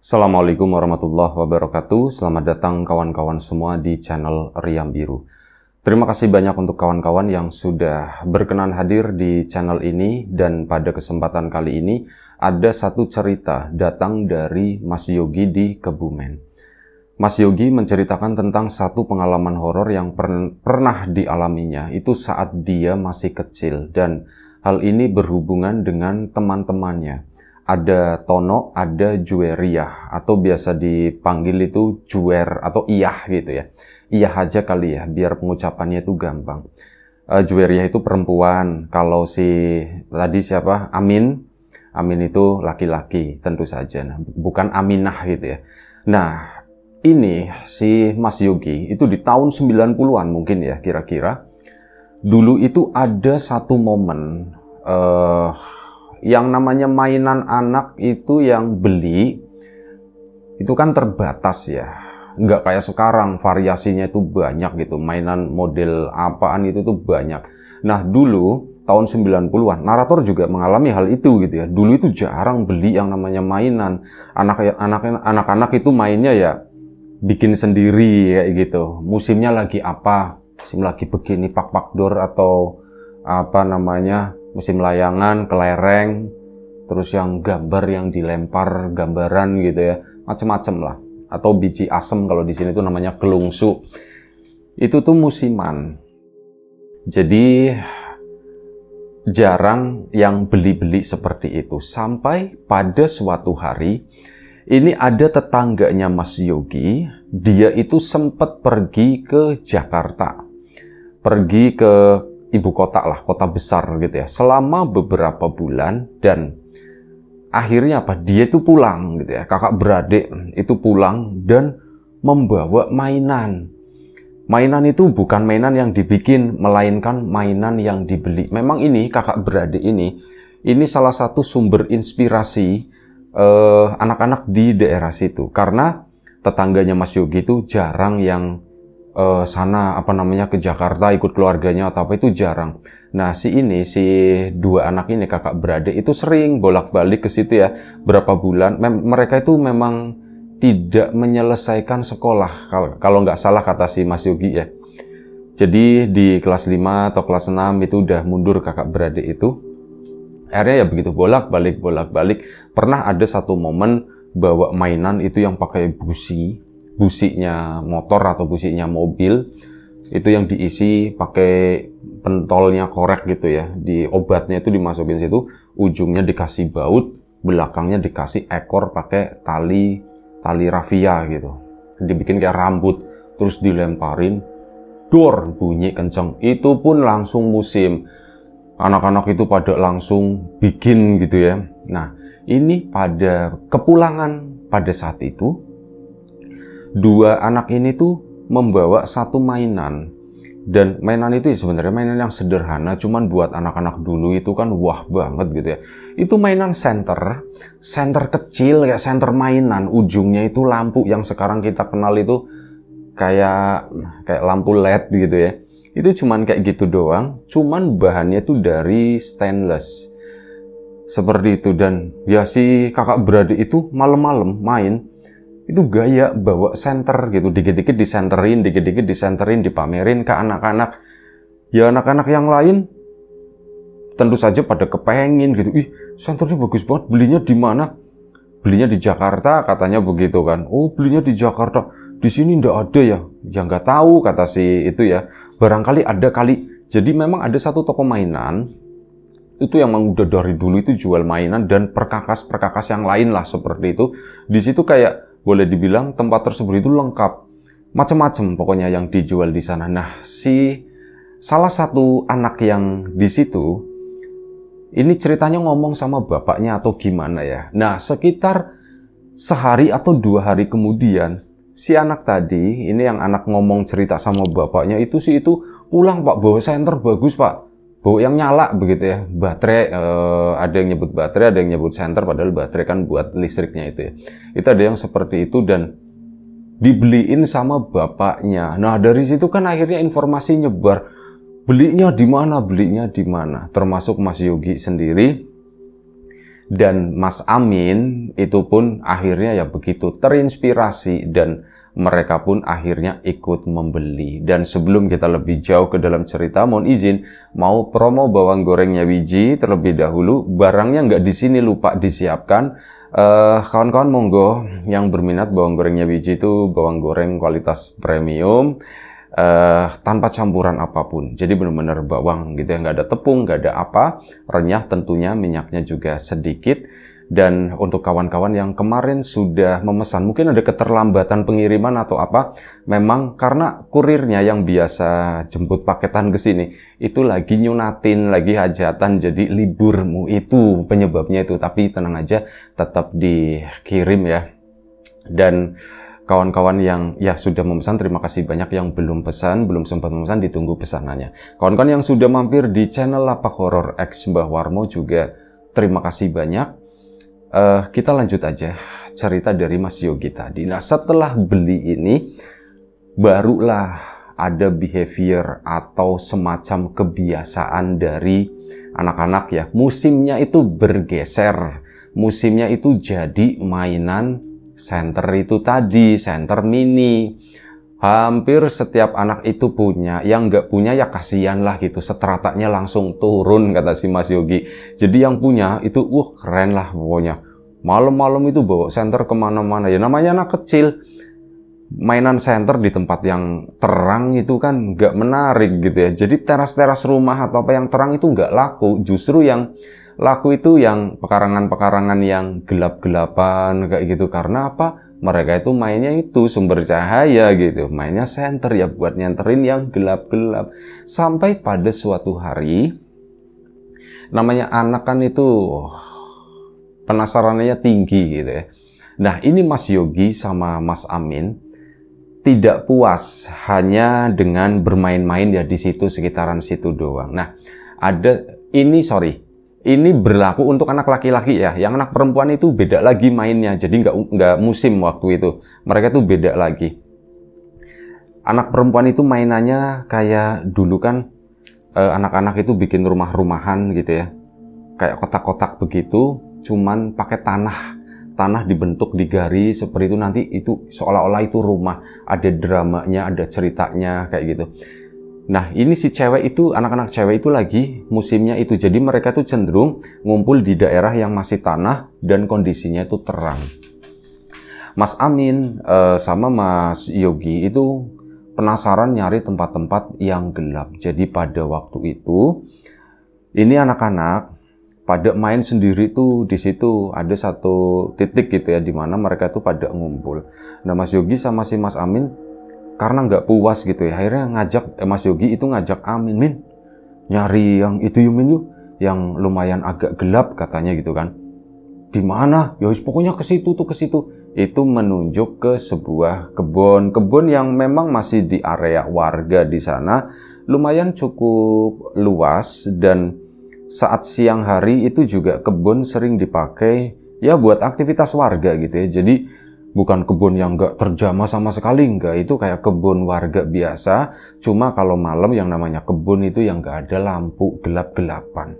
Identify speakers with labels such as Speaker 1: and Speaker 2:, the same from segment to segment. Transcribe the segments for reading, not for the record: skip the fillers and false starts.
Speaker 1: Assalamualaikum warahmatullahi wabarakatuh. Selamat datang kawan-kawan semua di channel Riam Biru. Terima kasih banyak untuk kawan-kawan yang sudah berkenan hadir di channel ini. Dan pada kesempatan kali ini ada satu cerita datang dari Mas Yogi di Kebumen. Mas Yogi menceritakan tentang satu pengalaman horor yang pernah dialaminya itu saat dia masih kecil. Dan hal ini berhubungan dengan teman-temannya. Ada Tono, ada Juweriah, atau biasa dipanggil itu Juwer atau Iyah gitu ya. Iyah aja kali ya, biar pengucapannya itu gampang. Juweriah itu perempuan, kalau si tadi siapa? Amin itu laki-laki tentu saja. Nah, bukan Aminah gitu ya. Nah, ini si Mas Yogi itu di tahun 90-an mungkin ya kira-kira. Dulu itu ada satu momen yang namanya mainan anak itu yang beli itu kan terbatas ya, nggak kayak sekarang variasinya itu banyak gitu, mainan model apaan itu tuh banyak. Nah dulu tahun 90-an narator juga mengalami hal itu gitu ya. Dulu itu jarang beli yang namanya mainan, anak-anak itu mainnya ya bikin sendiri kayak gitu. Musimnya lagi apa, musim lagi begini pak-pakdor atau apa namanya, musim layangan, kelereng, terus yang gambar yang dilempar gambaran gitu ya, macem-macem lah. Atau biji asem kalau di sini tuh namanya gelungsu. Itu tuh musiman. Jadi jarang yang beli-beli seperti itu. Sampai pada suatu hari, ini ada tetangganya Mas Yogi, dia itu sempat pergi ke Jakarta. Pergi ke ibu kota lah, kota besar gitu ya, selama beberapa bulan. Dan akhirnya apa, dia itu pulang gitu ya, kakak beradik itu pulang dan membawa mainan. Mainan itu bukan mainan yang dibikin, melainkan mainan yang dibeli. Memang ini kakak beradik ini salah satu sumber inspirasi anak-anak di daerah situ, karena tetangganya Mas Yogi itu jarang yang sana apa namanya ke Jakarta ikut keluarganya atau apa, itu jarang. Nah si dua anak ini kakak beradik itu sering bolak-balik ke situ ya berapa bulan. Mereka itu memang tidak menyelesaikan sekolah kalau nggak salah kata si Mas Yogi ya. Jadi di kelas 5 atau kelas 6 itu udah mundur kakak beradik itu. Akhirnya ya begitu bolak-balik. Pernah ada satu momen bawa mainan itu yang pakai businya motor atau businya mobil, itu yang diisi pakai pentolnya korek gitu ya, di obatnya itu dimasukin situ, ujungnya dikasih baut, belakangnya dikasih ekor pakai tali rafia gitu, dibikin kayak rambut, terus dilemparin, dor, bunyi kenceng. Itu pun langsung musim, anak-anak itu pada langsung bikin gitu ya. Nah ini pada kepulangan pada saat itu, dua anak ini tuh membawa satu mainan. Dan mainan itu sebenarnya mainan yang sederhana, cuman buat anak-anak dulu itu kan wah banget gitu ya. Itu mainan senter kecil kayak senter mainan, ujungnya itu lampu yang sekarang kita kenal itu kayak lampu LED gitu ya. Itu cuman kayak gitu doang, cuman bahannya itu dari stainless. Seperti itu. Dan ya si kakak beradik itu malam-malam main itu gaya bawa senter gitu, dikit-dikit disenterin, dipamerin ke anak-anak. Ya anak-anak yang lain tentu saja pada kepengen gitu, ih senternya bagus banget, belinya di mana? Belinya di Jakarta katanya begitu kan. Oh belinya di Jakarta, di sini ndak ada ya? Ya nggak tahu kata si itu ya, barangkali ada kali. Jadi memang ada satu toko mainan itu yang memang udah dari dulu itu jual mainan dan perkakas yang lain lah seperti itu. Di situ kayak boleh dibilang tempat tersebut itu lengkap, macam-macam pokoknya yang dijual di sana. Nah si salah satu anak yang di situ ini ceritanya ngomong sama bapaknya atau gimana ya. Nah sekitar sehari atau 2 hari kemudian si anak tadi ini, yang anak ngomong cerita sama bapaknya itu, si itu pulang, Pak, bawa senter bagus Pak, bawa yang nyala begitu ya, baterai, ada yang nyebut baterai, ada yang nyebut senter, padahal baterai kan buat listriknya itu ya. Itu ada yang seperti itu dan dibeliin sama bapaknya. Nah dari situ kan akhirnya informasi nyebar, belinya di mana, termasuk Mas Yogi sendiri. Dan Mas Amin itu pun akhirnya ya begitu terinspirasi dan mereka pun akhirnya ikut membeli. Dan sebelum kita lebih jauh ke dalam cerita, mohon izin mau promo bawang gorengnya Wiji terlebih dahulu. Barangnya nggak di sini, lupa disiapkan. Kawan-kawan monggo yang berminat bawang gorengnya Wiji itu bawang goreng kualitas premium. Tanpa campuran apapun, jadi benar-benar bawang gitu ya, nggak ada tepung, nggak ada apa, renyah tentunya, minyaknya juga sedikit. Dan untuk kawan-kawan yang kemarin sudah memesan, mungkin ada keterlambatan pengiriman atau apa, memang karena kurirnya yang biasa jemput paketan ke sini itu lagi nyunatin, lagi hajatan, jadi liburmu itu penyebabnya itu. Tapi tenang aja, tetap dikirim ya. Dan kawan-kawan yang ya sudah memesan, terima kasih banyak. Yang belum pesan, belum sempat memesan, ditunggu pesanannya. Kawan-kawan yang sudah mampir di channel Lapak Horor X Mbah Warmo juga terima kasih banyak. Kita lanjut aja cerita dari Mas Yogi tadi. Nah, setelah beli ini, barulah ada behavior atau semacam kebiasaan dari anak-anak ya. Musimnya itu bergeser. Musimnya itu jadi mainan senter itu tadi, senter mini. Hampir setiap anak itu punya. Yang nggak punya ya kasihan lah gitu. Stratanya langsung turun kata si Mas Yogi. Jadi yang punya itu keren lah pokoknya. Malam-malam itu bawa senter kemana-mana. Ya namanya anak kecil. Mainan senter di tempat yang terang itu kan nggak menarik gitu ya. Jadi teras-teras rumah atau apa yang terang itu nggak laku. Justru yang laku itu yang pekarangan-pekarangan yang gelap-gelapan kayak gitu. Karena apa? Mereka itu mainnya itu sumber cahaya gitu. Mainnya senter ya buat nyenterin yang gelap-gelap. Sampai pada suatu hari, namanya anak kan itu penasarannya tinggi gitu ya. Nah ini Mas Yogi sama Mas Amin tidak puas hanya dengan bermain-main ya di situ sekitaran situ doang. Nah ini berlaku untuk anak laki-laki ya. Yang anak perempuan itu beda lagi mainnya. Jadi nggak musim waktu itu. Mereka tuh beda lagi. Anak perempuan itu mainannya kayak dulu kan anak-anak itu bikin rumah-rumahan gitu ya. Kayak kotak-kotak begitu. Cuman pakai tanah. Tanah dibentuk, digali seperti itu. Nanti itu seolah-olah itu rumah. Ada dramanya, ada ceritanya kayak gitu. Nah ini si cewek itu, anak-anak cewek itu lagi musimnya itu. Jadi mereka tuh cenderung ngumpul di daerah yang masih tanah dan kondisinya itu terang. Mas Amin sama Mas Yogi itu penasaran nyari tempat-tempat yang gelap. Jadi pada waktu itu, ini anak-anak pada main sendiri tuh di situ. Ada satu titik gitu ya, di mana mereka tuh pada ngumpul. Nah Mas Yogi sama si Mas Amin karena nggak puas gitu ya, akhirnya ngajak Mas Yogi itu ngajak Amin, Min, nyari yang itu yuk Min yuk, yang lumayan agak gelap katanya gitu kan. Di mana? Ya pokoknya ke situ tuh, ke situ. Itu menunjuk ke sebuah kebun yang memang masih di area warga di sana, lumayan cukup luas. Dan saat siang hari itu juga kebun sering dipakai ya buat aktivitas warga gitu ya. Jadi bukan kebun yang nggak terjamah sama sekali, nggak. Itu kayak kebun warga biasa. Cuma kalau malam yang namanya kebun itu yang nggak ada lampu, gelap-gelapan.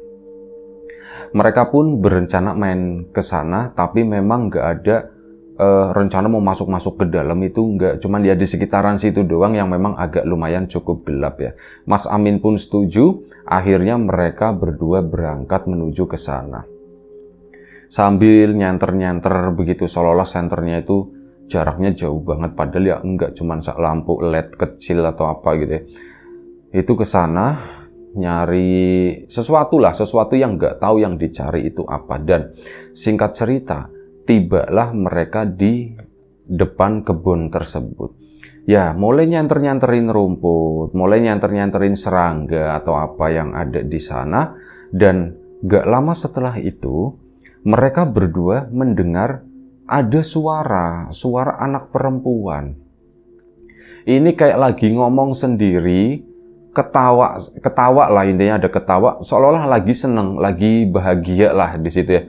Speaker 1: Mereka pun berencana main ke sana, tapi memang nggak ada rencana mau masuk-masuk ke dalam itu nggak. Cuman dia di sekitaran situ doang yang memang agak lumayan cukup gelap ya. Mas Amin pun setuju. Akhirnya mereka berdua berangkat menuju ke sana. Sambil nyenter-nyenter begitu, seolah-olah senternya itu jaraknya jauh banget. Padahal ya enggak, cuman lampu LED kecil atau apa gitu ya. Itu ke sana nyari sesuatu lah, sesuatu yang nggak tahu yang dicari itu apa. Dan singkat cerita, tibalah mereka di depan kebun tersebut. Ya, mulai nyanter-nyanterin rumput, mulai nyanter-nyanterin serangga atau apa yang ada di sana. Dan nggak lama setelah itu, mereka berdua mendengar ada suara anak perempuan. Ini kayak lagi ngomong sendiri, ketawa lah, intinya ada ketawa, seolah-olah lagi seneng, lagi bahagia lah di situ ya.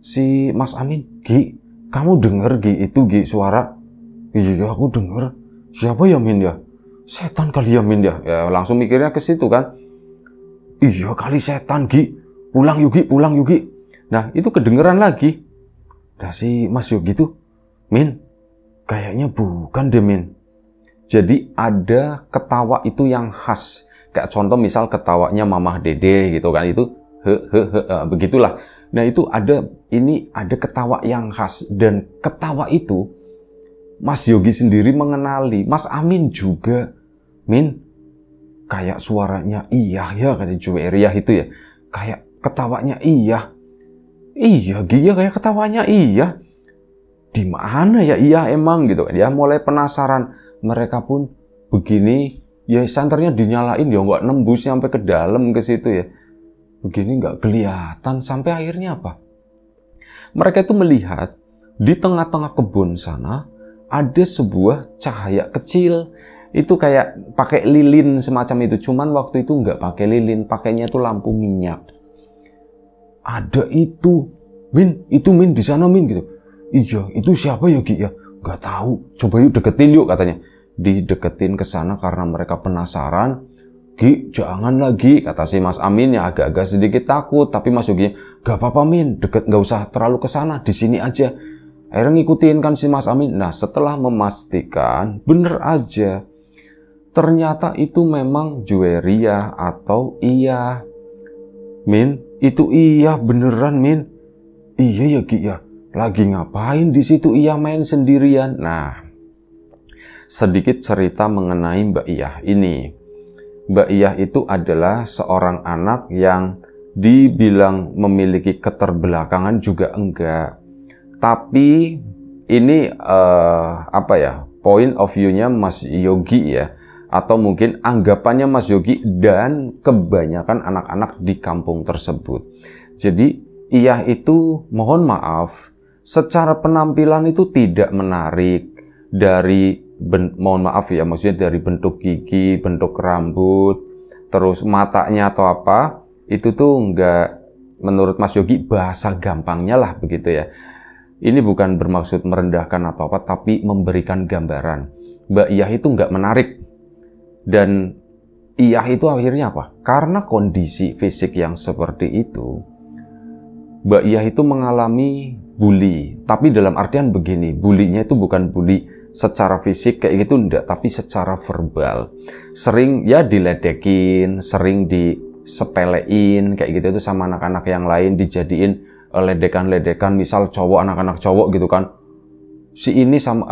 Speaker 1: Si Mas Amin, Gi, kamu denger Gi itu Gi suara? Iya aku denger. Siapa ya Min ya? Setan kali ya Min ya? Ya langsung mikirnya ke situ kan. Iya kali setan Gi. Pulang Yugi, pulang Yugi. Nah, itu kedengeran lagi. Nah, si Mas Yogi tuh, Min, kayaknya bukan deh, Min. Jadi ada ketawa itu yang khas. Kayak contoh misal ketawanya Mamah Dede gitu kan, itu begitulah. Nah, itu ada ketawa yang khas, dan ketawa itu Mas Yogi sendiri mengenali. Mas Amin juga, Min, kayak suaranya iya ya, kata Juwairiyah itu ya. Kayak ketawanya iya. Iya, Gia kayak ketawanya iya. Di mana ya iya emang gitu kan. Ya mulai penasaran. Mereka pun begini, ya senternya dinyalain ya nggak nembus sampai ke dalam ke situ ya. Begini nggak kelihatan sampai akhirnya apa? Mereka itu melihat di tengah-tengah kebun sana ada sebuah cahaya kecil. Itu kayak pakai lilin semacam itu. Cuman waktu itu nggak pakai lilin, pakainya itu lampu minyak. Ada itu, Min, itu Min di sana Min gitu. Iya, itu siapa ya Gi ya? Gak tahu. Coba yuk deketin yuk katanya. Dideketin ke sana karena mereka penasaran. Gi, jangan lagi, kata si Mas Amin ya agak-agak sedikit takut. Tapi Mas Yogi, gak apa-apa Min, gak usah terlalu ke sana, di sini aja. Akhirnya ngikutin kan si Mas Amin. Nah, setelah memastikan bener aja, ternyata itu memang Juwairiyah atau iya. Min, itu iya beneran Min. Iya ya Gi ya. Lagi ngapain di situ iya main sendirian? Nah, sedikit cerita mengenai Mbak Iyah ini. Mbak Iyah itu adalah seorang anak yang dibilang memiliki keterbelakangan juga enggak. Tapi ini point of view-nya Mas Yogi ya. Atau mungkin anggapannya Mas Yogi dan kebanyakan anak-anak di kampung tersebut. Jadi Iyah itu mohon maaf, secara penampilan itu tidak menarik. Mohon maaf ya, maksudnya dari bentuk gigi, bentuk rambut, terus matanya atau apa, itu tuh enggak, menurut Mas Yogi bahasa gampangnya lah begitu ya. Ini bukan bermaksud merendahkan atau apa, tapi memberikan gambaran. Mbak Iyah itu enggak menarik. Dan Iyah itu akhirnya apa? Karena kondisi fisik yang seperti itu, Mbak Iyah itu mengalami bully. Tapi dalam artian begini, bully-nya itu bukan bully secara fisik kayak gitu enggak, tapi secara verbal. Sering ya diledekin, sering disepelein kayak gitu itu sama anak-anak yang lain, dijadiin ledekan-ledekan, misal cowok, anak-anak cowok gitu kan. Si ini sama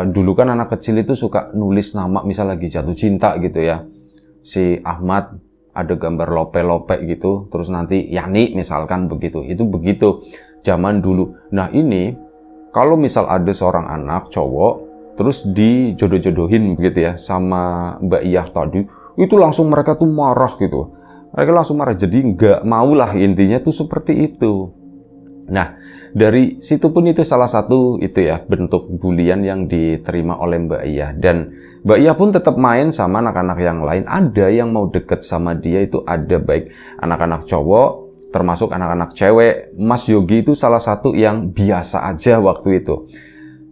Speaker 1: dulu kan anak kecil itu suka nulis nama, misal lagi jatuh cinta gitu ya. Si Ahmad ada gambar lope-lope gitu, terus nanti Yani misalkan begitu. Itu begitu zaman dulu. Nah, ini kalau misal ada seorang anak cowok terus dijodoh-jodohin begitu ya sama Mbak Iyah tadi, itu langsung mereka tuh marah gitu. Mereka langsung marah, jadi nggak mau lah, intinya tuh seperti itu. Nah, dari situ pun itu salah satu itu ya bentuk bulian yang diterima oleh Mbak Iyah. Dan Mbak Iyah pun tetap main sama anak-anak yang lain. Ada yang mau deket sama dia itu ada, baik anak-anak cowok termasuk anak-anak cewek. Mas Yogi itu salah satu yang biasa aja waktu itu.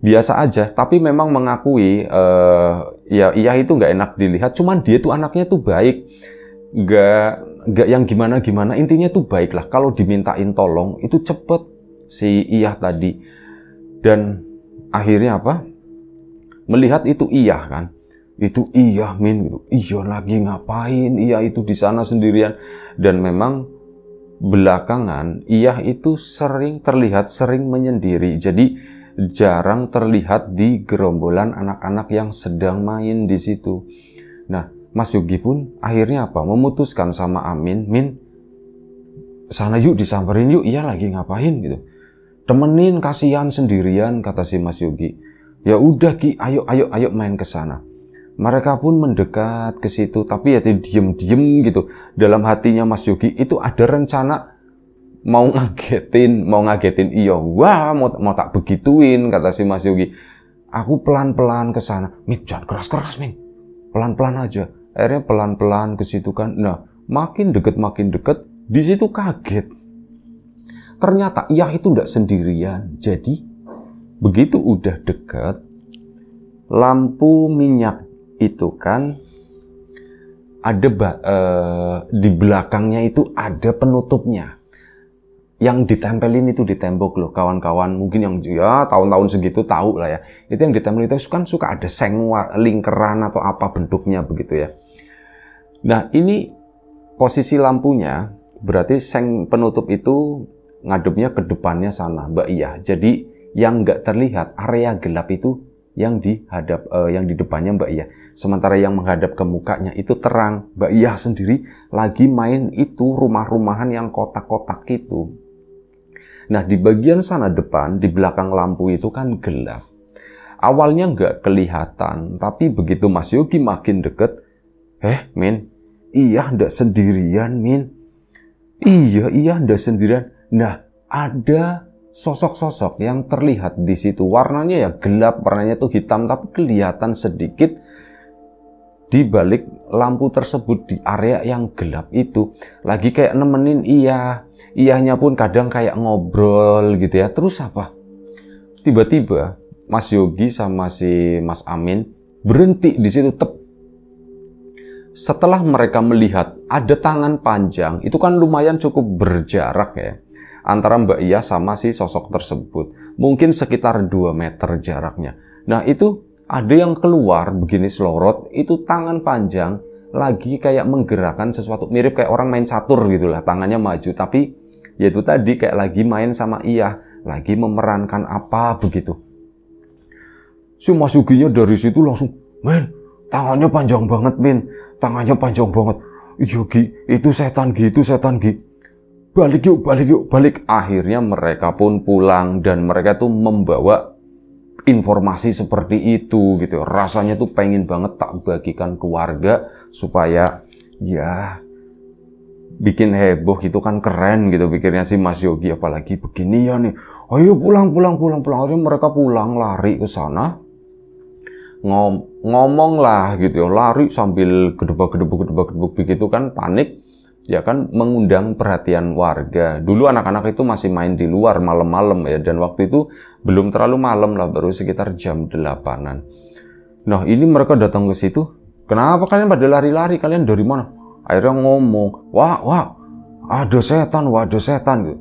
Speaker 1: Biasa aja, tapi memang mengakui ya Iyah itu nggak enak dilihat. Cuman dia tuh anaknya tuh baik. Nggak yang gimana-gimana, intinya tuh baik lah. Kalau dimintain tolong itu cepet si Iyah tadi. Dan akhirnya apa? Melihat itu Iyah kan. Itu Iyah Min gitu. Iya lagi ngapain Iyah itu di sana sendirian. Dan memang belakangan Iyah itu terlihat sering menyendiri. Jadi jarang terlihat di gerombolan anak-anak yang sedang main di situ. Nah, Mas Yogi pun akhirnya apa? Memutuskan sama Amin, Min, sana yuk disamperin yuk, Iyah lagi ngapain gitu. Temenin, kasihan sendirian, kata si Mas Yogi. Ya udah Ki, ayo main ke sana. Mereka pun mendekat ke situ, tapi ya diem gitu. Dalam hatinya Mas Yogi itu ada rencana mau ngagetin Iyah. Wah, mau tak begituin, kata si Mas Yogi. Aku pelan-pelan ke sana. Min, jangan keras-keras, Min. Pelan-pelan aja. Akhirnya pelan-pelan ke situ kan. Nah, makin deket, di situ kaget. Ternyata Iyah itu tidak sendirian. Jadi, begitu udah deket, lampu minyak itu kan ada di belakangnya itu ada penutupnya. yang ditempelin itu di tembok loh, kawan-kawan. Mungkin yang ya tahun-tahun segitu tahu lah ya. Itu yang ditempelin itu kan suka ada seng lingkaran atau apa bentuknya begitu ya. Nah, ini posisi lampunya berarti seng penutup itu ngadepnya ke depannya sana, Mbak Iya. Jadi yang nggak terlihat area gelap itu yang yang di depannya Mbak Iya. Sementara yang menghadap ke mukanya itu terang. Mbak Iya sendiri lagi main itu rumah-rumahan yang kotak-kotak itu. Nah, di bagian sana depan, di belakang lampu itu kan gelap. Awalnya nggak kelihatan, tapi begitu Mas Yogi makin deket, Min, iya ndak sendirian, Min. Iya ndak sendirian. Nah, ada sosok-sosok yang terlihat di situ. Warnanya ya gelap, warnanya tuh hitam, tapi kelihatan sedikit di balik lampu tersebut di area yang gelap itu. Lagi kayak nemenin Iyahnya pun kadang kayak ngobrol gitu ya. Terus apa? Tiba-tiba Mas Yogi sama si Mas Amin berhenti di situ. Setelah mereka melihat ada tangan panjang, itu kan lumayan cukup berjarak ya, antara Mbak Iya sama si sosok tersebut. Mungkin sekitar 2 meter jaraknya. Nah, itu ada yang keluar begini selorot, itu tangan panjang lagi kayak menggerakkan sesuatu, mirip kayak orang main catur gitu lah, tangannya maju, tapi yaitu tadi kayak lagi main sama Iya, lagi memerankan apa begitu. Si Mas Yoginya dari situ langsung, "Men, tangannya panjang banget, Min. Tangannya panjang banget. Yogi, itu setan Gi, itu setan Gi. Balik yuk, balik yuk, balik." Akhirnya mereka pun pulang dan mereka tuh membawa informasi seperti itu gitu. Rasanya tuh pengen banget tak bagikan ke warga supaya ya bikin heboh, itu kan keren gitu pikirnya si Mas Yogi, apalagi begini ya nih. Ayo pulang. Akhirnya mereka pulang, lari ke sana. Ngomong lah gitu ya, lari sambil gedebak-gedebuk begitu kan, panik. Ya kan, mengundang perhatian warga. Dulu anak-anak itu masih main di luar malam-malam ya, dan waktu itu belum terlalu malam lah, baru sekitar jam 8-an. Nah, ini mereka datang ke situ. "Kenapa kalian pada lari-lari? Kalian dari mana?" Akhirnya ngomong, wah, ada setan, gitu.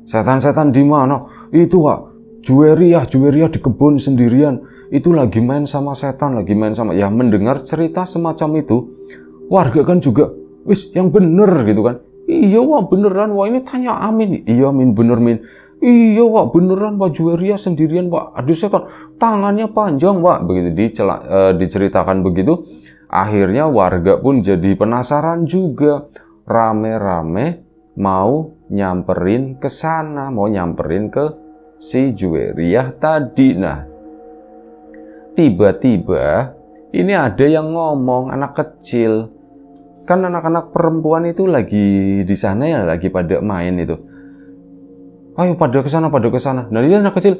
Speaker 1: Setan di mana? Itu, Wak, Juweria di kebun sendirian. Itu lagi main sama setan, ya, mendengar cerita semacam itu, warga kan juga, yang bener gitu kan. Iya, Wak, beneran, Wak, ini tanya Amin. Iya, Min, bener, Min. Iya, Wak, beneran, Wak, Juweria sendirian, Wak. Ada setan, tangannya panjang, Wak. Begitu diceritakan begitu. Akhirnya warga pun jadi penasaran juga. Rame-rame mau nyamperin ke sana, mau nyamperin ke si Juweria tadi. Nah, tiba-tiba ini ada yang ngomong, anak kecil. Kan anak-anak perempuan itu lagi di sana ya, lagi pada main itu. Ayo pada ke sana. Nah, dia anak kecil,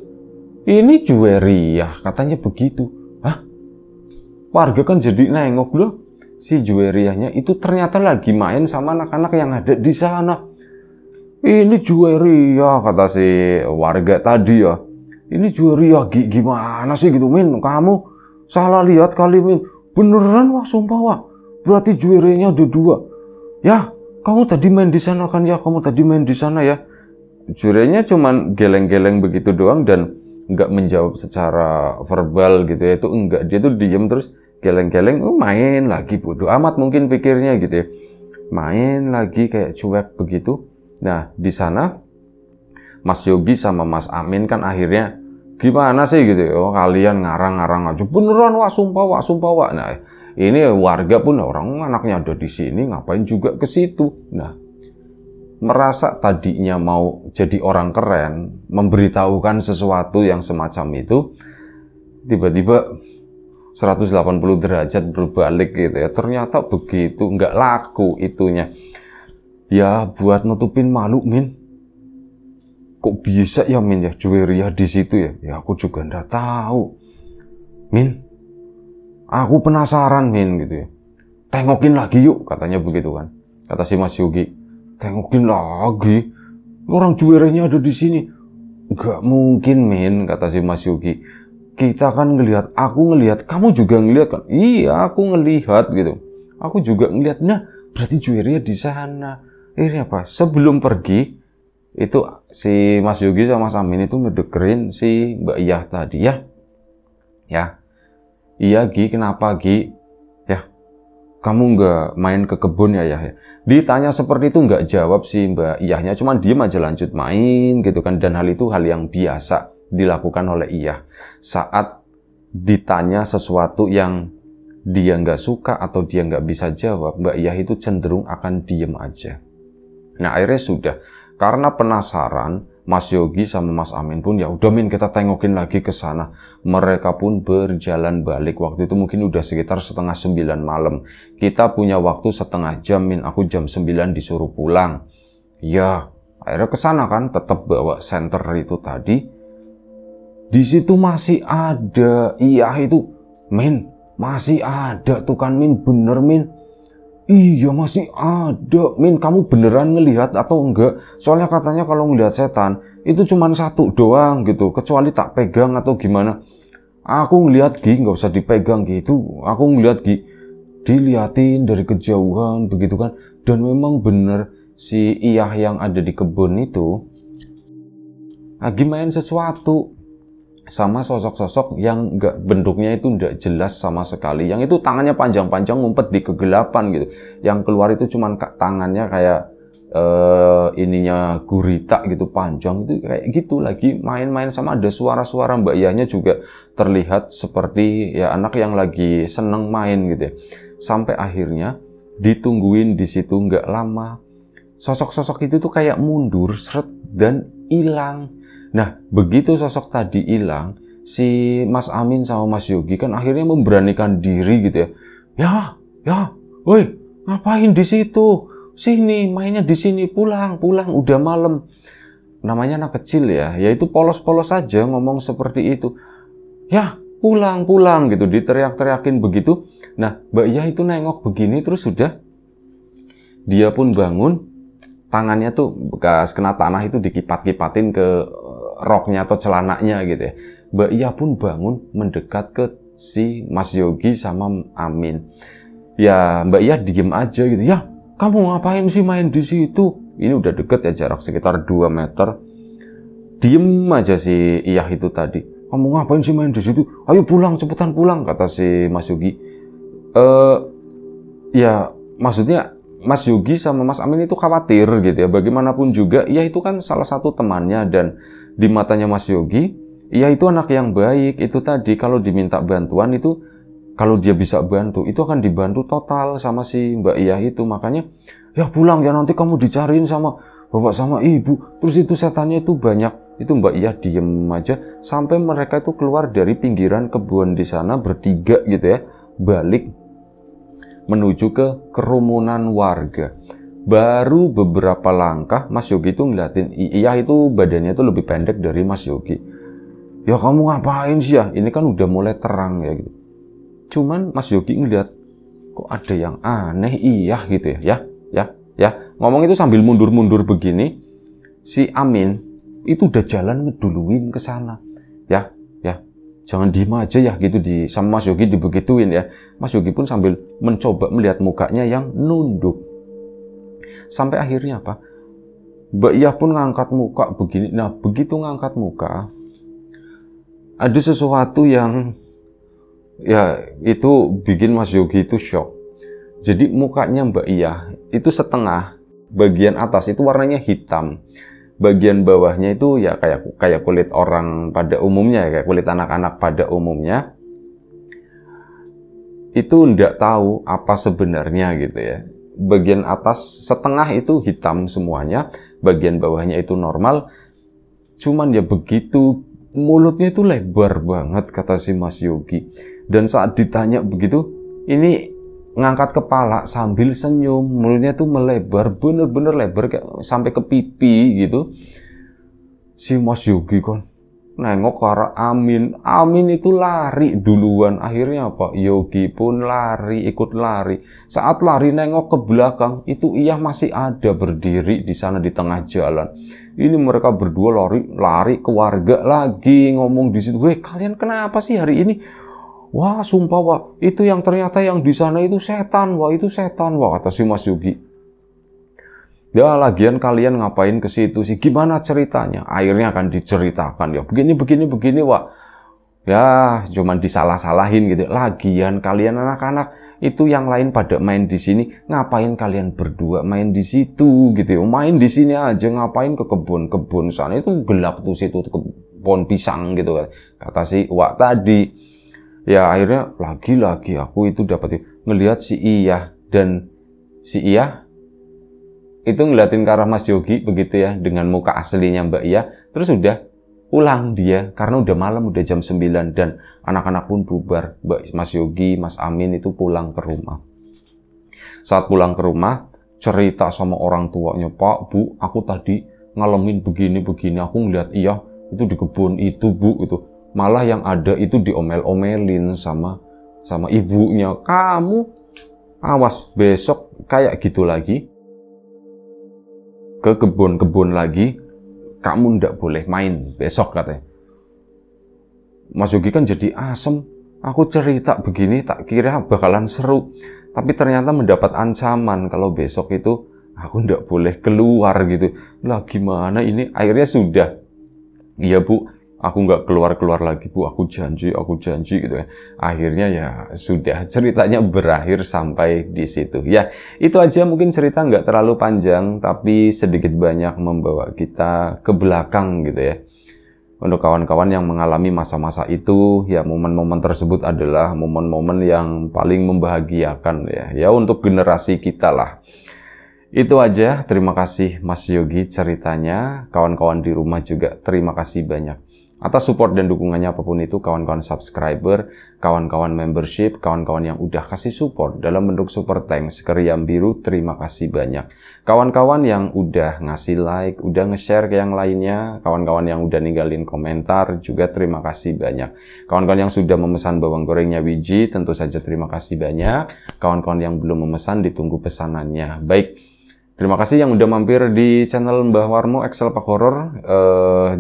Speaker 1: "Ini Juweria," katanya begitu. Warga kan jadi nengok loh. Si Juweriahnya itu ternyata lagi main sama anak-anak yang ada di sana. "Ini Juweria," kata si warga tadi ya. "Ini Juweria, gimana sih gitu, Min? Kamu salah lihat kali, Min. Beneran, Wah, sumpah, Wah. Berarti Juwerianya ada 2. Ya, kamu tadi main di sana kan ya? Kamu tadi main di sana ya?" Juwerianya cuman geleng-geleng begitu doang dan nggak menjawab secara verbal gitu ya. Itu enggak, dia tuh diem terus geleng-geleng, main lagi, bodoh amat mungkin pikirnya gitu ya. Main lagi kayak cuek begitu. Nah, di sana Mas Yogi sama Mas Amin kan akhirnya, "Gimana sih gitu ya? Oh, kalian ngarang-ngarang aja. Beneran, Wak, sumpah, Wak. Nah, ini warga pun, orang anaknya ada di sini, ngapain juga ke situ. Nah, merasa tadinya mau jadi orang keren, memberitahukan sesuatu yang semacam itu, tiba-tiba 180 derajat berbalik gitu ya. Ternyata begitu, nggak laku itunya. Ya, buat nutupin malu, Min. Kok bisa ya, Min, ya, Juweria di situ ya? Ya, aku juga nggak tahu. Min, aku penasaran, Min, gitu ya. Tengokin lagi yuk, katanya begitu kan. Kata si Mas Yogi, "Tengokin lagi? Orang Juwerianya ada di sini." "Nggak mungkin, Min," kata si Mas Yogi. "Kita kan ngelihat, aku ngelihat, kamu juga ngelihat kan?" "Iya, aku ngelihat gitu. Aku juga ngelihat." Nah, berarti Juweria di sana. Akhirnya apa? Sebelum pergi, itu si Mas Yogi sama Mas Amin itu ngedekerin si Mbak Iyah tadi. Ya, iya Gi, kenapa Gi? Ya, kamu nggak main ke kebun ya? Ditanya seperti itu nggak jawab si Mbak Iyahnya, cuman diem aja lanjut main gitu kan. Dan hal itu hal yang biasa dilakukan oleh Iyah saat ditanya sesuatu yang dia nggak suka atau dia nggak bisa jawab. Mbak Iyah itu cenderung akan diem aja. Nah akhirnya sudah, karena penasaran, Mas Yogi sama Mas Amin pun ya udah Min, kita tengokin lagi ke sana. Mereka pun berjalan balik. Waktu itu mungkin udah sekitar 8:30 malam. Kita punya waktu setengah jam Min, aku jam 9 disuruh pulang. Ya, akhirnya ke sana kan, tetap bawa senter itu tadi. Di situ masih ada, iya itu, Min, masih ada tuh kan Min, bener Min. Iya masih ada, Min, kamu beneran ngelihat atau enggak? Soalnya katanya kalau ngelihat setan itu cuma satu doang gitu, kecuali tak pegang atau gimana. Aku ngelihat Gi, nggak usah dipegang gitu. Aku ngelihat Gi, diliatin dari kejauhan begitu kan. Dan memang bener si Iyah yang ada di kebun itu lagi main sesuatu sama sosok-sosok yang nggak, bentuknya itu nggak jelas sama sekali. Yang itu tangannya panjang-panjang ngumpet di kegelapan gitu. Yang keluar itu cuman tangannya kayak ininya gurita gitu, panjang itu kayak gitu, lagi main-main. Sama ada suara-suara Mbak Iyahnya juga terlihat seperti ya anak yang lagi seneng main gitu ya. Sampai akhirnya ditungguin di situ nggak lama, sosok-sosok itu tuh kayak mundur seret dan hilang. Nah, begitu sosok tadi hilang, si Mas Amin sama Mas Yogi kan akhirnya memberanikan diri gitu ya. Woi, ngapain di situ? Sini, mainnya di sini, pulang, udah malam. Namanya anak kecil ya itu polos-polos aja ngomong seperti itu. Ya, pulang gitu, diteriak-teriakin begitu. Nah, Mbak Iyah itu nengok begini terus sudah, dia pun bangun, tangannya tuh bekas kena tanah itu dikipat-kipatin ke roknya atau celananya gitu ya. Mbak Iyah pun bangun mendekat ke si Mas Yogi sama Amin. Ya Mbak Iyah diem aja gitu. Ya kamu ngapain sih main di situ? Ini udah deket ya, jarak sekitar 2 meter. Diem aja si Iyah itu tadi. Kamu ngapain sih main di situ? Ayo pulang, cepetan pulang, kata si Mas Yogi. Ya maksudnya Mas Yogi sama Mas Amin itu khawatir gitu ya. Bagaimanapun juga Iyah itu kan salah satu temannya, dan di matanya Mas Yogi, Iyah itu anak yang baik. Itu tadi kalau diminta bantuan itu, kalau dia bisa bantu, itu akan dibantu total sama si Mbak Iyah itu. Makanya, ya pulang ya, nanti kamu dicariin sama bapak sama ibu. Terus itu setannya itu banyak. Itu Mbak Iyah diem aja sampai mereka itu keluar dari pinggiran kebun di sana bertiga gitu ya. Balik menuju ke kerumunan warga. Baru beberapa langkah Mas Yogi itu ngeliatin Iyah itu badannya itu lebih pendek dari Mas Yogi. Ya kamu ngapain sih ya? Ini kan udah mulai terang ya gitu. Cuman Mas Yogi ngeliat kok ada yang aneh Iyah gitu ya. Ngomong itu sambil mundur-mundur begini. Si Amin itu udah jalan ngeduluin ke sana. Ya. Jangan diem aja ya gitu, sama Mas Yogi dibegituin ya. Mas Yogi pun sambil mencoba melihat mukanya yang nunduk. Sampai akhirnya apa? Mbak Iyah pun ngangkat muka begini. Nah, begitu ngangkat muka, ada sesuatu yang ya itu bikin Mas Yogi itu shock. Jadi mukanya Mbak Iyah itu setengah, bagian atas itu warnanya hitam. Bagian bawahnya itu ya kayak kulit orang pada umumnya, kayak kulit anak-anak pada umumnya. Itu nggak tahu apa sebenarnya gitu ya. Bagian atas setengah itu hitam semuanya, bagian bawahnya itu normal. Cuman ya begitu, mulutnya itu lebar banget kata si Mas Yogi. Dan saat ditanya begitu, ini ngangkat kepala sambil senyum, mulutnya tuh melebar, bener-bener lebar kayak sampai ke pipi gitu. Si Mas Yogi kan nengok ke arah Amin. Amin itu lari duluan. Akhirnya apa? Yogi pun lari, ikut lari. Saat lari nengok ke belakang, itu Iyah masih ada berdiri di sana di tengah jalan. Ini mereka berdua lari ke warga lagi, ngomong di situ, "Weh, kalian kenapa sih hari ini?" "Wah, sumpah, wah, itu yang ternyata yang di sana itu setan, wah, itu setan," wah, kata si Mas Yogi. Ya lagian kalian ngapain ke situ sih? Gimana ceritanya? Akhirnya akan diceritakan ya. Begini, Wak. Ya, cuman disalah-salahin gitu. Lagian kalian anak-anak itu yang lain pada main di sini, ngapain kalian berdua main di situ gitu. Main di sini aja, ngapain ke kebun-kebun sana, itu gelap tuh situ kebun pisang gitu kan. Kata si Wak tadi. Ya akhirnya lagi-lagi aku itu dapat ngelihat si Iyah, dan si Iyah itu ngeliatin ke arah Mas Yogi begitu ya, dengan muka aslinya Mbak Iyah. Terus udah pulang dia, karena udah malam, udah jam 9, dan anak-anak pun bubar. Mas Yogi, Mas Amin itu pulang ke rumah. Saat pulang ke rumah, cerita sama orang tuanya, Pak, Bu, aku tadi ngalamin begini-begini, aku ngeliat Iyah itu di kebun itu, Bu, itu. Malah yang ada itu diomel-omelin sama ibunya. Kamu awas besok kayak gitu lagi, ke kebun-kebun lagi, kamu ndak boleh main besok, katanya. Mas Yogi kan jadi asem. Aku cerita begini tak kira bakalan seru, tapi ternyata mendapat ancaman kalau besok itu aku ndak boleh keluar gitu. Lah gimana ini? Akhirnya sudah, iya Bu, aku nggak keluar-keluar lagi Bu, aku janji gitu ya. Akhirnya ya sudah, ceritanya berakhir sampai di situ. Ya, itu aja, mungkin cerita nggak terlalu panjang, tapi sedikit banyak membawa kita ke belakang gitu ya. Untuk kawan-kawan yang mengalami masa-masa itu, ya momen-momen tersebut adalah momen-momen yang paling membahagiakan ya. Ya untuk generasi kita lah. Itu aja, terima kasih Mas Yogi ceritanya. Kawan-kawan di rumah juga terima kasih banyak atas support dan dukungannya, apapun itu, kawan-kawan subscriber, kawan-kawan membership, kawan-kawan yang udah kasih support dalam bentuk super thanks ke Riam Biru, terima kasih banyak. Kawan-kawan yang udah ngasih like, udah nge-share ke yang lainnya, kawan-kawan yang udah ninggalin komentar juga terima kasih banyak. Kawan-kawan yang sudah memesan bawang gorengnya Wiji, tentu saja terima kasih banyak. Kawan-kawan yang belum memesan, ditunggu pesanannya. Baik, terima kasih yang udah mampir di channel Mbah Warmo Excel Pak Horor.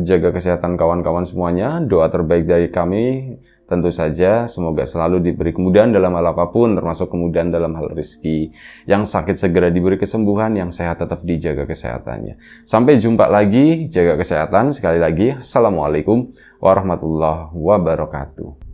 Speaker 1: Jaga kesehatan kawan-kawan semuanya. Doa terbaik dari kami tentu saja semoga selalu diberi kemudahan dalam hal apapun, termasuk kemudahan dalam hal rezeki. Yang sakit segera diberi kesembuhan, yang sehat tetap dijaga kesehatannya. Sampai jumpa lagi, jaga kesehatan. Sekali lagi, Assalamualaikum warahmatullahi wabarakatuh.